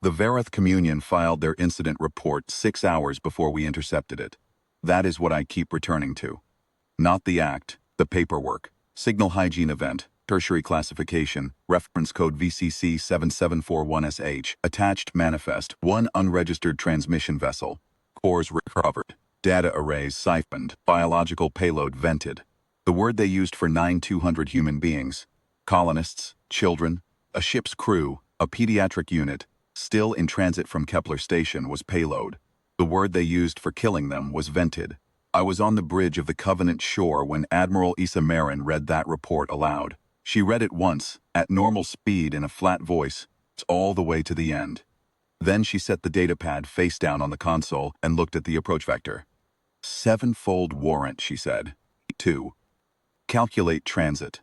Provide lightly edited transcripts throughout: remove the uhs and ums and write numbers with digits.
The Vareth Communion filed their incident report 6 hours before we intercepted it. That is what I keep returning to. Not the act, the paperwork, signal hygiene event, tertiary classification, reference code VCC 7741SH, attached manifest, one unregistered transmission vessel, cores recovered, data arrays siphoned, biological payload vented. The word they used for 9,200 human beings, colonists, children, a ship's crew, a pediatric unit, still in transit from Kepler Station was payload. The word they used for killing them was vented. I was on the bridge of the Covenant shore when Admiral Issa Marin read that report aloud. She read it once, at normal speed in a flat voice, all the way to the end. Then she set the datapad face down on the console and looked at the approach vector. 7-fold warrant, she said. 2. Calculate transit.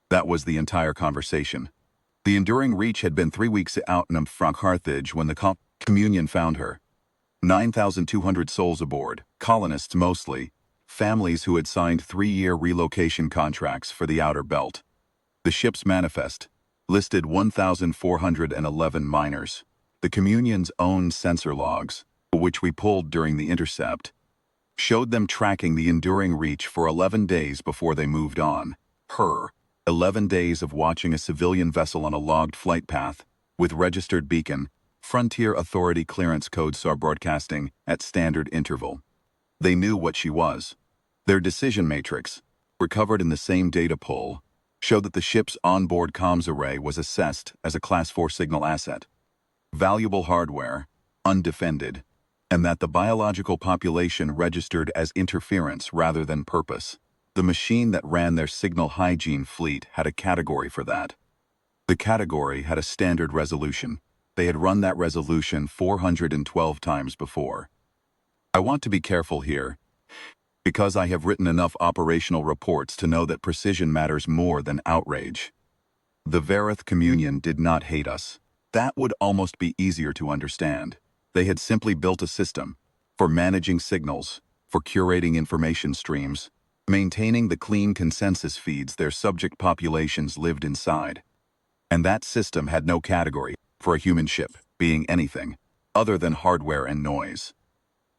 That was the entire conversation. The Enduring Reach had been 3 weeks out from Carthage when the Communion found her. 9,200 souls aboard, colonists mostly, families who had signed 3-year relocation contracts for the outer belt. The ship's manifest listed 1,411 miners. The Communion's own sensor logs, which we pulled during the intercept, showed them tracking the Enduring Reach for 11 days before they moved on. 11 days of watching a civilian vessel on a logged flight path, with registered beacon, Frontier Authority clearance codes are broadcasting at standard interval. They knew what she was. Their decision matrix, recovered in the same data pull, showed that the ship's onboard comms array was assessed as a Class 4 signal asset. Valuable hardware, undefended, and that the biological population registered as interference rather than purpose. The machine that ran their signal hygiene fleet had a category for that. The category had a standard resolution. They had run that resolution 412 times before. I want to be careful here, because I have written enough operational reports to know that precision matters more than outrage. The Vareth Communion did not hate us. That would almost be easier to understand. They had simply built a system for managing signals, for curating information streams, maintaining the clean consensus feeds their subject populations lived inside. And that system had no category for a human ship being anything other than hardware and noise.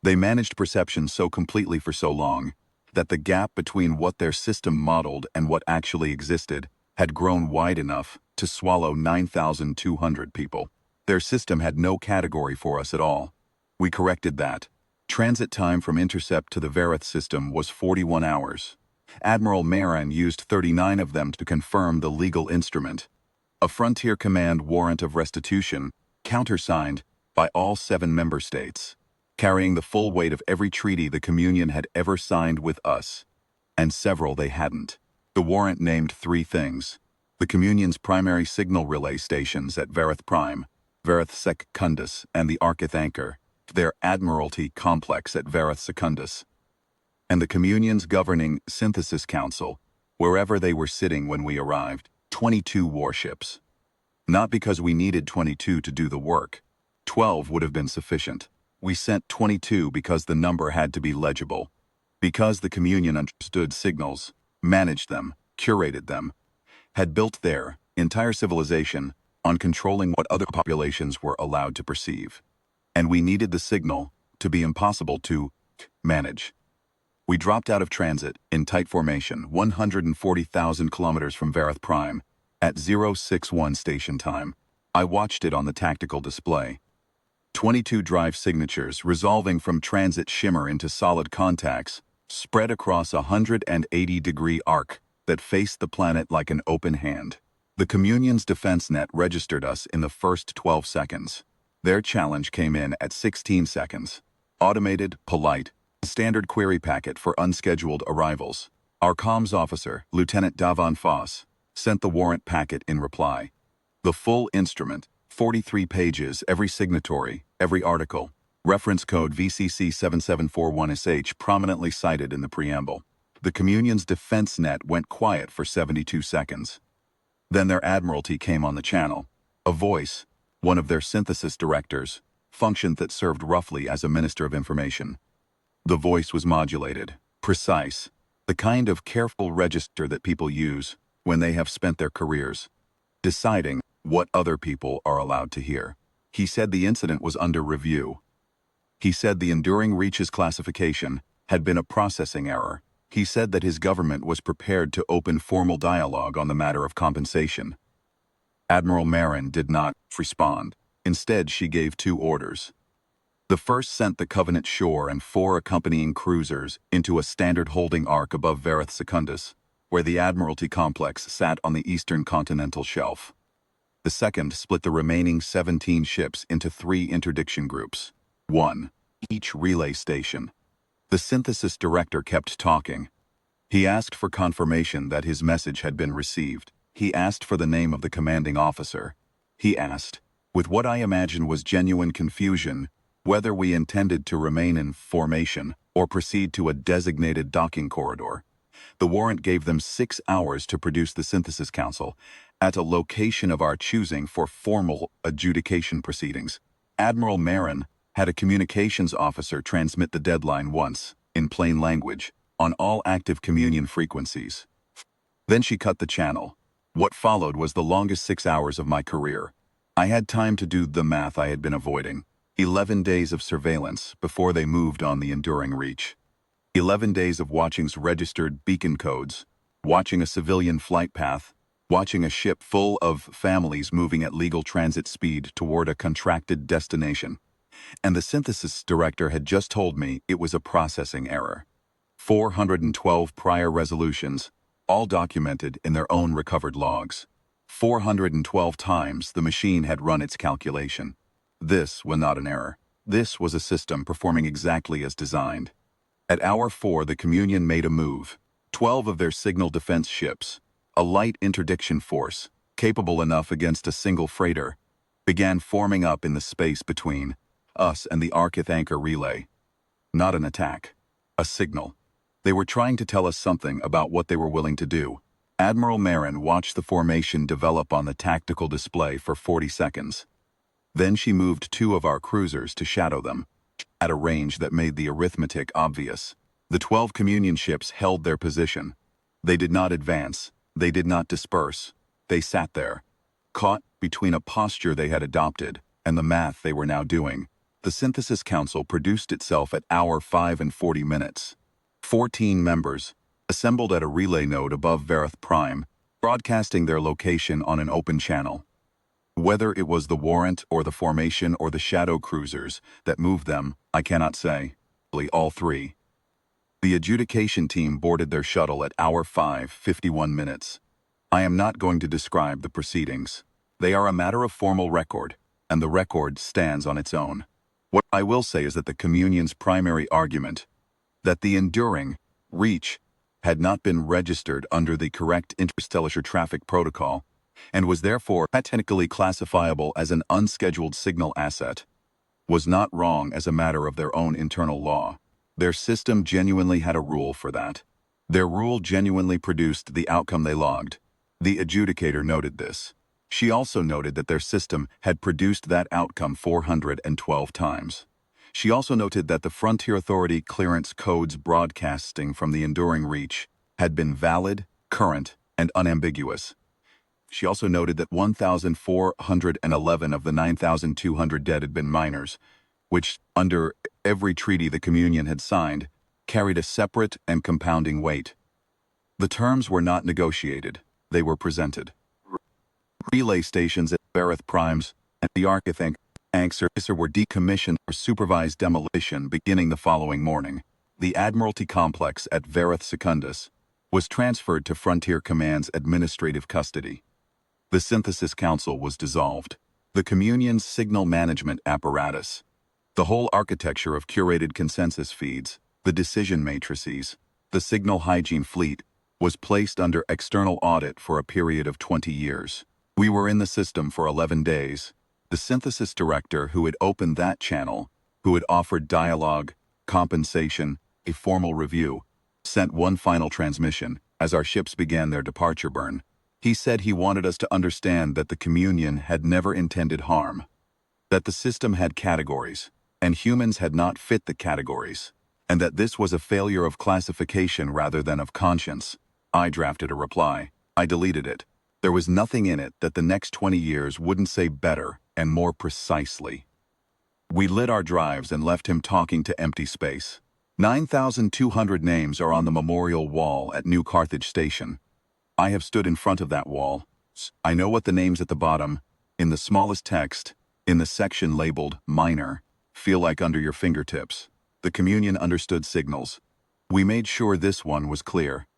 They managed perception so completely for so long that the gap between what their system modeled and what actually existed had grown wide enough to swallow 9,200 people. Their system had no category for us at all. We corrected that. Transit time from intercept to the Vareth system was 41 hours. Admiral Marin used 39 of them to confirm the legal instrument. A Frontier Command warrant of restitution, countersigned by all 7 member states, carrying the full weight of every treaty the Communion had ever signed with us, and several they hadn't. The warrant named 3 things: the Communion's primary signal relay stations at Vareth Prime, Vareth Secundus, and the Archith Anchor, their Admiralty complex at Vareth Secundus, and the Communion's governing Synthesis Council, wherever they were sitting when we arrived, 22 warships. Not because we needed 22 to do the work. 12 would have been sufficient. We sent 22 because the number had to be legible. Because the Communion understood signals, managed them, curated them, had built their entire civilization on controlling what other populations were allowed to perceive. And we needed the signal to be impossible to manage. We dropped out of transit in tight formation 140,000 kilometers from Vareth Prime at 061 station time. I watched it on the tactical display. 22 drive signatures resolving from transit shimmer into solid contacts spread across a 180-degree arc that faced the planet like an open hand. The Communion's defense net registered us in the first 12 seconds. Their challenge came in at 16 seconds. Automated, polite, standard query packet for unscheduled arrivals. Our comms officer, Lieutenant Davon Foss, sent the warrant packet in reply. The full instrument, 43 pages, every signatory, every article, reference code VCC 7741SH prominently cited in the preamble. The Communion's defense net went quiet for 72 seconds. Then their Admiralty came on the channel. A voice, one of their synthesis directors, functioned that served roughly as a Minister of Information. The voice was modulated, precise, the kind of careful register that people use when they have spent their careers deciding what other people are allowed to hear. He said the incident was under review. He said the Enduring Reach's classification had been a processing error. He said that his government was prepared to open formal dialogue on the matter of compensation. Admiral Marin did not respond. Instead, she gave 2 orders. The first sent the Covenant shore and 4 accompanying cruisers into a standard holding arc above Vareth Secundus, where the Admiralty complex sat on the eastern continental shelf. The second split the remaining 17 ships into 3 interdiction groups, 1 each relay station. The synthesis director kept talking. He asked for confirmation that his message had been received. He asked for the name of the commanding officer. He asked, with what I imagine was genuine confusion, whether we intended to remain in formation or proceed to a designated docking corridor. The warrant gave them 6 hours to produce the Synthesis Council at a location of our choosing for formal adjudication proceedings. Admiral Marin had a communications officer transmit the deadline once, in plain language, on all active communion frequencies. Then she cut the channel. What followed was the longest 6 hours of my career. I had time to do the math I had been avoiding. 11 days of surveillance before they moved on the Enduring Reach. 11 days of watching registered beacon codes, watching a civilian flight path, watching a ship full of families moving at legal transit speed toward a contracted destination. And the synthesis director had just told me it was a processing error. 412 prior resolutions, all documented in their own recovered logs. 412 times the machine had run its calculation. This was not an error. This was a system performing exactly as designed. At hour 4, the Communion made a move. 12 of their signal defense ships, a light interdiction force, capable enough against a single freighter, began forming up in the space between us and the Archith anchor relay. Not an attack. A signal. They were trying to tell us something about what they were willing to do. Admiral Marin watched the formation develop on the tactical display for 40 seconds. Then she moved 2 of our cruisers to shadow them, at a range that made the arithmetic obvious. The 12 Communion ships held their position. They did not advance. They did not disperse. They sat there, caught between a posture they had adopted and the math they were now doing. The Synthesis Council produced itself at hour 5 and 40 minutes. 14 members, assembled at a relay node above Vareth Prime, broadcasting their location on an open channel. Whether it was the warrant or the formation or the shadow cruisers that moved them, I cannot say. All 3. The adjudication team boarded their shuttle at hour 5:51 minutes. I am not going to describe the proceedings. They are a matter of formal record, and the record stands on its own. What I will say is that the Communion's primary argument, that the Enduring Reach had not been registered under the correct interstellar traffic protocol, and was therefore technically classifiable as an unscheduled signal asset, was not wrong as a matter of their own internal law. Their system genuinely had a rule for that. Their rule genuinely produced the outcome they logged. The adjudicator noted this. She also noted that their system had produced that outcome 412 times. She also noted that the Frontier Authority clearance codes broadcasting from the Enduring Reach had been valid, current, and unambiguous. She also noted that 1,411 of the 9,200 dead had been minors, which, under every treaty the Communion had signed, carried a separate and compounding weight. The terms were not negotiated, they were presented. Relay stations at Vareth Primes and the Archith anchor were decommissioned for supervised demolition beginning the following morning. The Admiralty complex at Vareth Secundus was transferred to Frontier Command's administrative custody. The Synthesis Council was dissolved. The Communion's signal management apparatus, the whole architecture of curated consensus feeds, the decision matrices, the signal hygiene fleet, was placed under external audit for a period of 20 years. We were in the system for 11 days. The synthesis director who had opened that channel, who had offered dialogue, compensation, a formal review, sent one final transmission as our ships began their departure burn. He said he wanted us to understand that the Communion had never intended harm, that the system had categories, and humans had not fit the categories, and that this was a failure of classification rather than of conscience. I drafted a reply. I deleted it. There was nothing in it that the next 20 years wouldn't say better and more precisely. We lit our drives and left him talking to empty space. 9,200 names are on the memorial wall at New Carthage Station. I have stood in front of that wall. I know what the names at the bottom, in the smallest text, in the section labeled minor, feel like under your fingertips. The communion understood signals. We made sure this one was clear.